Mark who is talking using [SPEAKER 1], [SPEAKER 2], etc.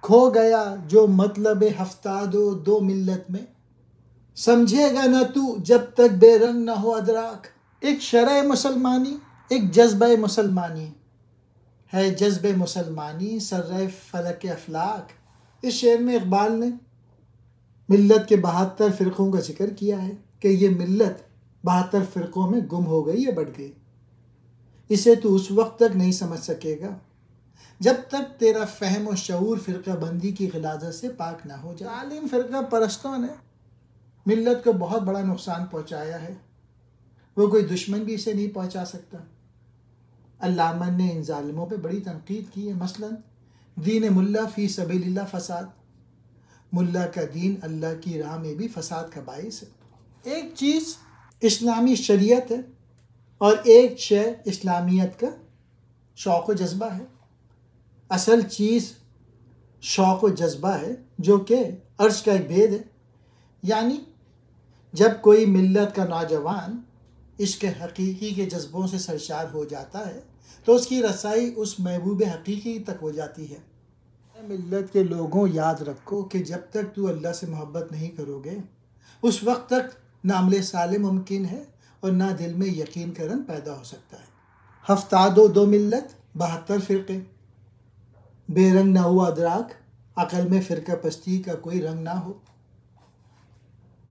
[SPEAKER 1] کھو گیا جو مطلب ہفتاد و دو ملت میں، سمجھے گا نہ تو جب تک بے رنگ نہ ہو ادراک۔ ایک شرع مسلمانی، ایک جذبہ مسلمانی ہے، جذب مسلمانی سرِ فلک افلاک۔ اس شعر میں اقبال نے ملت کے 72 فرقوں کا ذکر کیا ہے کہ یہ ملت 72 فرقوں میں گم ہو گئی یا بڑھ گئی۔ اسے تو اس وقت تک نہیں سمجھ سکے گا جب تک تیرا فہم و شعور فرقہ بندی کی غلاظت سے پاک نہ ہو جائے۔ ظالم فرقہ پرستوں نے ملت کو بہت بڑا نقصان پہنچایا ہے، وہ کوئی دشمن بھی اسے نہیں پہنچا سکتا۔ علامہ نے ان ظالموں پہ بڑی تنقید کی ہے، مثلا دین ملا فی سبیل اللہ فساد، ملا کا دین اللہ کی راہ میں بھی فساد کا باعث ہے۔ ایک چیز اسلامی شریعت ہے اور ایک شے اسلامیت کا شوق و جذبہ ہے۔ اصل چیز شوق و جذبہ ہے جو کہ عرش کا ایک بھید ہے، یعنی جب کوئی ملت کا نوجوان عشق حقیقی کے جذبوں سے سرشار ہو جاتا ہے تو اس کی رسائی اس محبوب حقیقی تک ہو جاتی ہے۔ ملت کے لوگوں یاد رکھو کہ جب تک تو اللہ سے محبت نہیں کرو گے اس وقت تک نہ عمل صالح ممکن ہے اور نہ دل میں یقین کا رنگ پیدا ہو سکتا ہے۔ ہفتاد و دو ملت، 72 فرقے، بے رنگ نہ ہو ادراک، عقل میں فرقہ پستی کا کوئی رنگ نہ ہو۔